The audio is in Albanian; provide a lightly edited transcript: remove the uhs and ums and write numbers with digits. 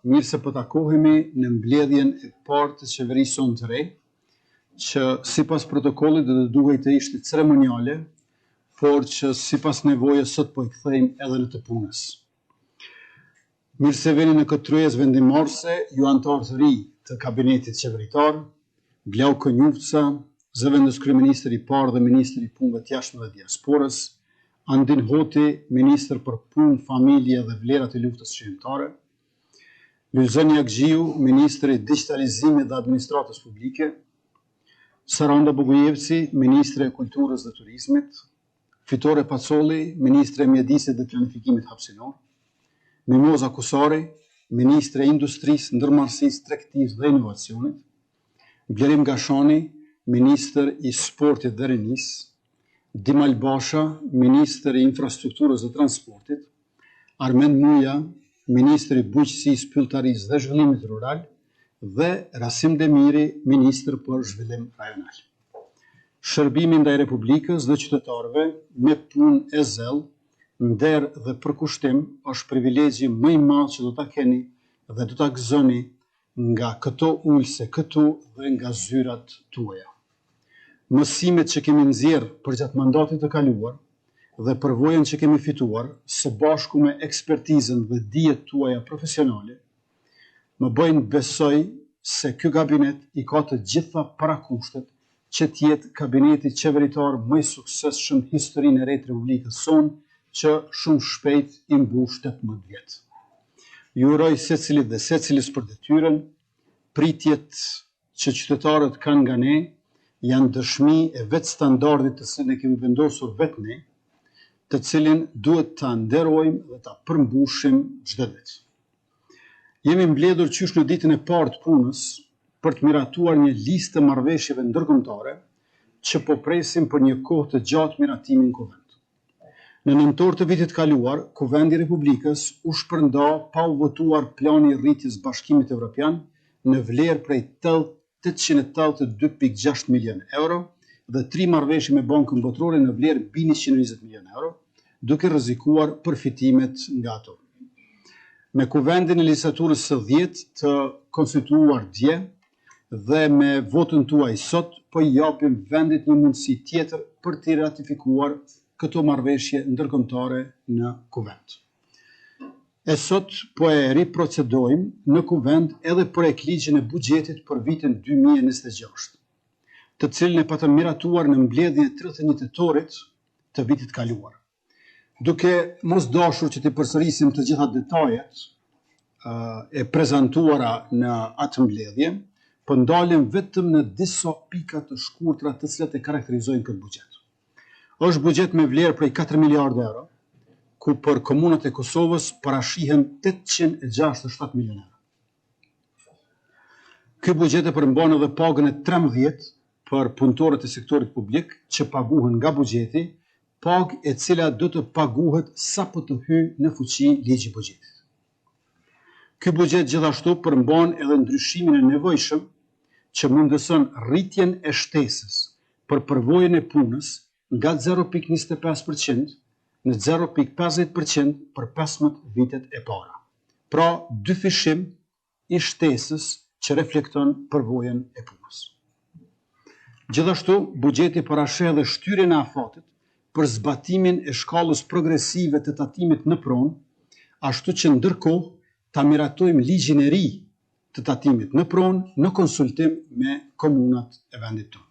mirë se po takohemi në mbledhjen e parë të qeverisë sonë të re, që sipas protokollit do të duhej të ishte ceremoniale, por që sipas nevojës sot po i kthejmë edhe në të punës. Mirë se veni në këtë tryezë vendimorse, ju anëtarë të ri të kabinetit qeveritar, Blau Konjufca, zëvendës kryeministër i parë dhe ministri i punëve të jashtme dhe diasporës, Andin Hoti, ministër për punë, familje dhe vlerat e luftës shqiptare, Lulzën Jakxhiu, ministri i digitalizimit dhe administratës publike, Saranda Bogujevci, ministre e kulturës dhe turizmit, Fitore Pacolli, ministre e mjedisit dhe planifikimit hapësinor, Mimoza Kusari, ministre e industrisë, ndërmarrësisë, tregtisë dhe inovacionit, Blerim Gashani, ministër i sportit dhe rinisë, Dimal Basha, ministër i infrastrukturës dhe transportit, Armend Muja, ministër i bujqësisë, pylltarisë dhe zhvillimit rural, dhe Rasim Demiri, ministër për zhvillim rajonal. Shërbimi ndaj Republikës dhe qytetarëve me punë e zellë, nder dhe përkushtim është privilegji më i madh që do ta keni dhe do ta gëzoni nga këto ulse këtu dhe nga zyrat tuaja. Mësimet që kemi nxjerrë përgjatë mandatit të kaluar dhe përvojën që kemi fituar, së bashku me ekspertizën dhe dijet tuaja profesionale, më bëjnë besoj se ky kabinet i ka të gjitha parakushtet që të jetë kabineti qeveritar më i suksesshëm në historinë e re të Republikës sonë, që shumë shpejt i mbush 18 vjet. Ju uroj secilit dhe secilis për detyrën, pritjet që qytetarët kanë nga ne janë dëshmi e vetë standardit të cilin e kemi vendosur vetë ne, të cilin duhet ta nderojmë dhe ta përmbushim çdo ditë. Jemi mbledhur qysh në ditën e parë të punës për të miratuar një listë të marrëveshjeve ndërkombëtare që po presim për një kohë të gjatë miratimin kuvend. Në nëntor të vitit kaluar, Kuvendi i Republikës u shpërnda pa u votuar plani i rritjes Bashkimit Evropian në vlerë prej 882.6 milion euro dhe 3 marrëveshje me Bankën Botërore në vlerë mbi 120 milion euro, duke rrezikuar përfitimet nga ato. Me kuvendin e legjislaturës së 10 të konstituar dje dhe me votën tuaj sot, po i japim vendit një mundësi tjetër për të ratifikuar këto marrëveshje ndërkombëtare në kuvend. E sot po e riprocedojmë në kuvend edhe projekt ligjin e buxhetit për vitin 2026, të cilin e patëm miratuar në mbledhjen e 31 tetorit të vitit kaluar. Duke mos dashur që të përsërisim të gjitha detajet e prezantuara në atë mbledhje, po ndalem vetëm në disa pika të shkurtra të cilat e karakterizojnë këtë buxhet. Është buxhet me vlerë prej 4 miliardë euro, ku për komunat e Kosovës parashihen 867 milion euro. Ky buxhet e përmban edhe pagën e 13 për punëtorët e sektorit publik që paguhen nga buxheti, pagë e cila do të paguhet sapo të hyjë në fuqi ligji i buxhetit. Ky buxhet gjithashtu përmban edhe ndryshimin e nevojshëm që mundëson rritjen e shtesës për përvojën e punës nga 0.25% në 0.50% për 15 vitet e para. Pra, dyfishim i shtesës që reflekton përvojën e punës. Gjithashtu, buxheti parasheh edhe shtyrjen e afatit për zbatimin e shkallës progresive të tatimit në pronë, ashtu që ndërkohë ta miratojmë ligjin e ri të tatimit në pronë në konsultim me komunat e vendit tonë.